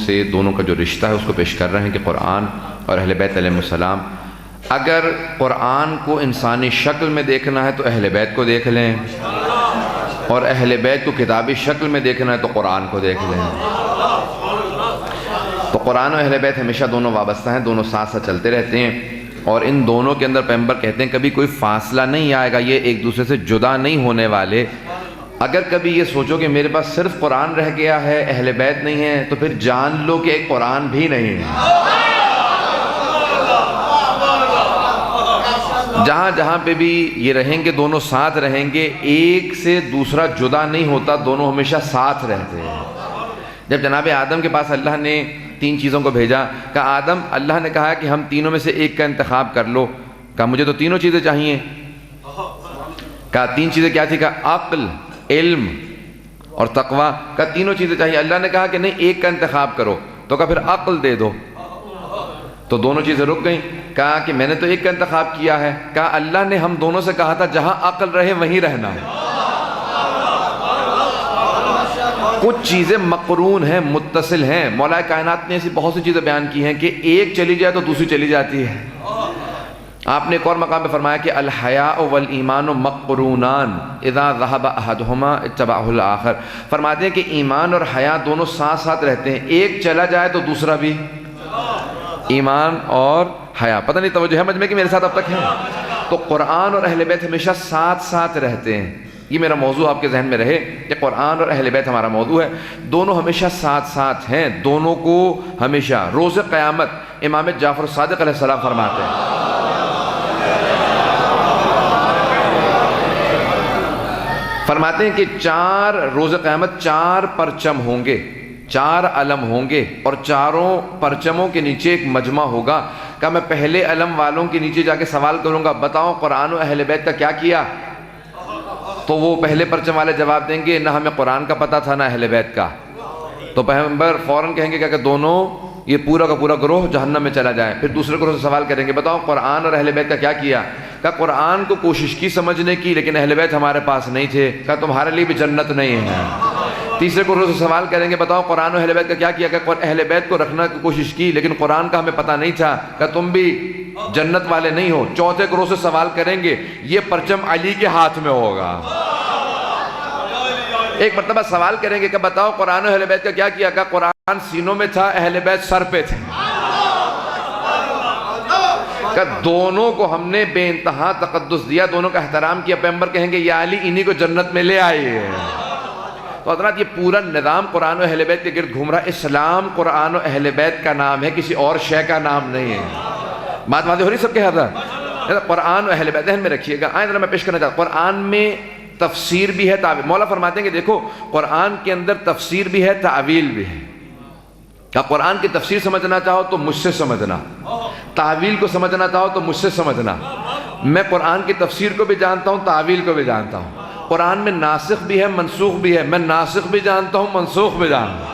سے دونوں کا جو رشتہ ہے اس کو پیش کر رہے ہیں کہ قرآن اور اہل بیت علیہ السلام. اگر قرآن کو انسانی شکل میں دیکھنا ہے تو اہل بیت کو دیکھ لیں، اور اہل بیت کو کتابی شکل میں دیکھنا ہے تو قرآن کو دیکھ لیں. تو قرآن و اہل بیت ہمیشہ دونوں وابستہ ہیں، دونوں ساتھ ساتھ چلتے رہتے ہیں، اور ان دونوں کے اندر پیغمبر کہتے ہیں کبھی کوئی فاصلہ نہیں آئے گا، یہ ایک دوسرے سے جدا نہیں ہونے والے. اگر کبھی یہ سوچو کہ میرے پاس صرف قرآن رہ گیا ہے، اہل بیت نہیں ہے، تو پھر جان لو کہ ایک قرآن بھی نہیں ہے. جہاں جہاں پہ بھی یہ رہیں گے دونوں ساتھ رہیں گے، ایک سے دوسرا جدا نہیں ہوتا، دونوں ہمیشہ ساتھ رہتے ہیں. جب جناب آدم کے پاس اللہ نے 3 چیزوں کو بھیجا، کہا آدم، اللہ نے کہا کہ ہم تینوں میں سے ایک کا انتخاب کر لو. کہا مجھے تو تینوں چیزیں چاہیے. کہا 3 چیزیں کیا تھی؟ کہا عقل، علم اور تقوی. کہا تینوں چیزیں چاہیے. اللہ نے کہا کہ نہیں، ایک کا انتخاب کرو. تو کہا پھر عقل دے دو. تو دونوں چیزیں رک گئیں. کہا کہ میں نے تو ایک کا انتخاب کیا ہے. کہا اللہ نے ہم دونوں سے کہا تھا جہاں عقل رہے وہیں رہنا ہے. کچھ چیزیں مقرون ہیں، متصل ہیں. مولا کائنات نے ایسی بہت سی چیزیں بیان کی ہیں کہ ایک چلی جائے تو دوسری چلی جاتی ہے. آپ نے ایک اور مقام پہ فرمایا کہ الحیاء والایمان مقرونان اذا ذهب احدهما اتبعه الاخر. فرماتے ہیں کہ ایمان اور حیا دونوں ساتھ ساتھ رہتے ہیں، ایک چلا جائے تو دوسرا بھی. ایمان اور حیا، پتہ نہیں توجہ ہے مجمع کی میرے ساتھ اب تک ہے؟ تو قرآن اور اہل بیت ہمیشہ ساتھ ساتھ رہتے ہیں. یہ میرا موضوع آپ کے ذہن میں رہے کہ قرآن اور اہل بیت ہمارا موضوع ہے. دونوں ہمیشہ ساتھ ساتھ ہیں، دونوں کو ہمیشہ روز قیامت امام جعفر صادق علیہ السلام فرماتے ہیں، فرماتے ہیں کہ روز قیامت 4 پرچم ہوں گے، 4 علم ہوں گے، اور چاروں پرچموں کے نیچے ایک مجمع ہوگا. کہ میں پہلے علم والوں کے نیچے جا کے سوال کروں گا، بتاؤ قرآن و اہل بیت کا کیا کیا؟ تو وہ پہلے پرچم والے جواب دیں گے نہ ہمیں قرآن کا پتہ تھا نہ اہل بیت کا. تو پیغمبر فوراً کہیں گے کہ دونوں یہ پورا کا پورا گروہ جہنم میں چلا جائے. پھر دوسرے گروہ سے سوال کریں گے، بتاؤ قرآن اور اہل بیت کا کیا کیا؟ کہ قرآن کو کوشش کی سمجھنے کی، لیکن اہل بیت ہمارے پاس نہیں تھے. کہ تمہارے لیے بھی جنت نہیں ہے. تیسرے گروہ سے سوال کریں گے، بتاؤ قرآن و اہل بیت کا کیا کیا؟ کہ اہل بیت کو رکھنا کی کوشش کی، لیکن قرآن کا ہمیں پتہ نہیں تھا. کہ تم بھی جنت والے نہیں ہو. چوتھے گروہ سے سوال کریں گے، یہ پرچم علی کے ہاتھ میں ہوگا. ایک مرتبہ سوال کریں گے کہ بتاؤ قرآن و اہل بیت کا کیا کیا؟ کہ قرآن سینوں میں تھا، اہل بیت سر پہ تھے. کہ دونوں کو ہم نے بے انتہا تقدس دیا، دونوں کا احترام کیا. پیغمبر کہیں گے یا علی انہی کو جنت میں لے آئیے. تو حضرات یہ پورا نظام قرآن و اہل بیت کے گرد گھوم رہا ہے. اسلام قرآن و اہل بیت کا نام ہے، کسی اور شے کا نام نہیں ہے. بات واضح ہو رہی سب کے حضرات؟ قرآن و اہل بیت ذہن میں رکھیے گا. آئیں ذرا میں پیش کرنا چاہتا ہوں، قرآن میں تفسیر بھی ہے، تعویل. مولا فرماتے ہیں کہ دیکھو قرآن کے اندر تفسیر بھی ہے، تعویل بھی ہے. کہ قرآن کی تفسیر سمجھنا چاہو تو مجھ سے سمجھنا، تعویل کو سمجھنا چاہو تو مجھ سے سمجھنا. میں قرآن کی تفسیر کو بھی جانتا ہوں، تعویل کو بھی جانتا ہوں. قرآن میں ناسخ بھی ہے، منسوخ بھی ہے. میں ناسخ بھی جانتا ہوں، منسوخ بھی جانتا ہوں.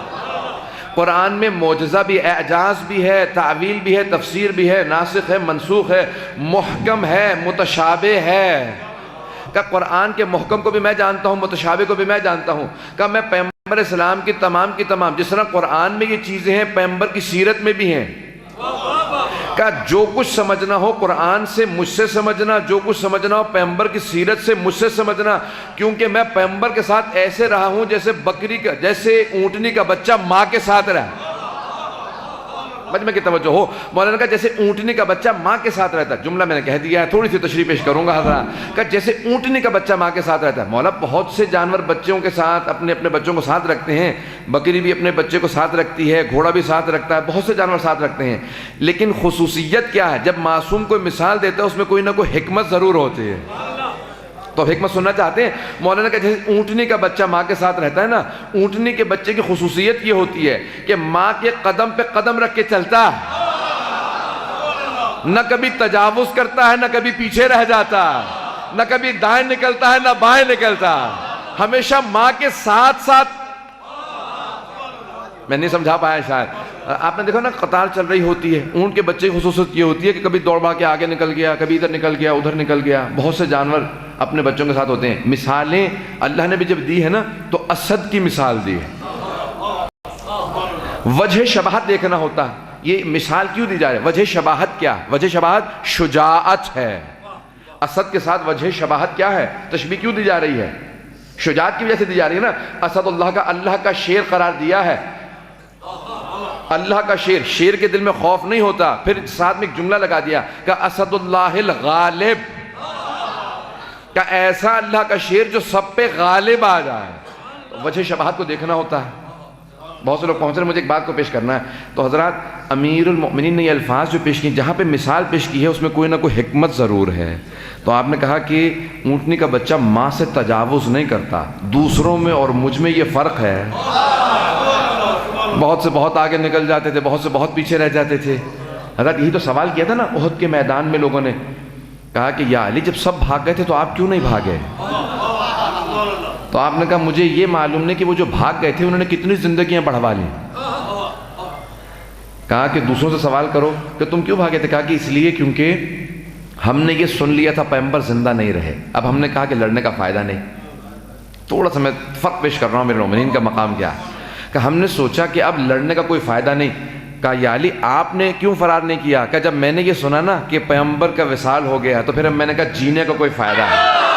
قرآن میں معجزہ بھی، اعجاز بھی ہے، تعویل بھی ہے، تفسیر بھی ہے، ناسخ ہے، منسوخ ہے، محکم ہے، متشابہ ہے. کہ قرآن کے محکم کو بھی میں جانتا ہوں، متشابہ کو بھی میں جانتا ہوں. کہ میں پیغمبر اسلام کی تمام جس طرح قرآن میں یہ چیزیں ہیں پیغمبر کی سیرت میں بھی ہیں. کہ جو کچھ سمجھنا ہو قرآن سے مجھ سے سمجھنا، جو کچھ سمجھنا ہو پیغمبر کی سیرت سے مجھ سے سمجھنا. کیونکہ میں پیغمبر کے ساتھ ایسے رہا ہوں جیسے اونٹنی کا بچہ ماں کے ساتھ رہا. مجمع کی توجہ ہو. مولانا کہا جیسے اونٹنی کا بچہ ماں کے ساتھ رہتا ہے. جملہ میں نے کہہ دیا ہے، تھوڑی سی تشریح پیش کروں گا حضرات. کہ جیسے اونٹنی کا بچہ ماں کے ساتھ رہتا ہے. مولا بہت سے جانور بچوں کے ساتھ اپنے بچوں کو ساتھ رکھتے ہیں. بکری بھی اپنے بچے کو ساتھ رکھتی ہے، گھوڑا بھی ساتھ رکھتا ہے، بہت سے جانور ساتھ رکھتے ہیں. لیکن خصوصیت کیا ہے؟ جب معصوم کوئی مثال دیتا ہے اس میں کوئی نہ کوئی حکمت ضرور ہوتی ہے. تو حکمت سننا چاہتے ہیں؟ مولانا کہ جیسے اونٹنی کا بچہ ماں کے ساتھ رہتا ہے نا، اونٹنی کے بچے کی خصوصیت یہ ہوتی ہے کہ ماں کے قدم پہ قدم رکھ کے چلتا ہے، نہ کبھی تجاوز کرتا ہے، نہ کبھی پیچھے رہ جاتا، نہ کبھی دائیں نکلتا ہے نہ بائیں نکلتا، ہمیشہ ماں کے ساتھ ساتھ. میں نہیں سمجھا پایا شاید. آپ نے دیکھا نا قطار چل رہی ہوتی ہے، اونٹ کے بچے کی خصوصیت یہ ہوتی ہے کہ کبھی دوڑ بھاگ کے آگے نکل گیا، کبھی ادھر نکل گیا، ادھر نکل گیا. بہت سے جانور اپنے بچوں کے ساتھ ہوتے ہیں. مثالیں اللہ نے بھی جب دی ہے نا تو اسد کی مثال دی ہے. وجہ شباہت دیکھنا ہوتا. یہ مثال کیوں دی جا رہی ہے؟ وجہ شباہت کیا؟ وجہ شباہت شجاعت ہے. اسد کے ساتھ وجہ شباہت کیا ہے؟ تشبیہ کیوں دی جا رہی ہے؟ شجاعت کی وجہ سے دی جا رہی ہے نا. اسد اللہ کا شیر قرار دیا ہے. اللہ کا شیر، شیر کے دل میں خوف نہیں ہوتا. پھر ساتھ میں ایک جملہ لگا دیا کہ اسد اللہ الغالب، کہ ایسا اللہ کا شیر جو سب پہ غالب آ جائے. وجہ شباہت کو دیکھنا ہوتا ہے. بہت سے لوگ پہنچ رہے ہیں، مجھے ایک بات کو پیش کرنا ہے. تو حضرات، امیر المؤمنین نے یہ الفاظ جو پیش کیے، جہاں پہ مثال پیش کی ہے اس میں کوئی نہ کوئی حکمت ضرور ہے. تو آپ نے کہا کہ اونٹنی کا بچہ ماں سے تجاوز نہیں کرتا. دوسروں میں اور مجھ میں یہ فرق ہے. بہت سے بہت آگے نکل جاتے تھے، بہت سے بہت پیچھے رہ جاتے تھے. حضرت یہی تو سوال کیا تھا نا احد کے میدان میں. لوگوں نے کہا کہ یا علی، جب سب بھاگ گئے تھے تو آپ کیوں نہیں بھاگے؟ تو آپ نے کہا مجھے یہ معلوم نہیں کہ وہ جو بھاگ گئے تھے انہوں نے کتنی زندگیاں بڑھوا لیں. کہا کہ دوسروں سے سوال کرو کہ تم کیوں بھاگے تھے؟ کہا کہ اس لیے کیونکہ ہم نے یہ سن لیا تھا پیغمبر زندہ نہیں رہے. اب ہم نے کہا کہ لڑنے کا فائدہ نہیں. تھوڑا سا میں فرق پیش کر رہا ہوں، میرے مومنین کا مقام کیا ہے. کہ ہم نے سوچا کہ اب لڑنے کا کوئی فائدہ نہیں. کہا یا علی، آپ نے کیوں فرار نہیں کیا؟ کہ جب میں نے یہ سنا نا کہ پیغمبر کا وصال ہو گیا تو پھر میں نے کہا جینے کا کوئی فائدہ ہے.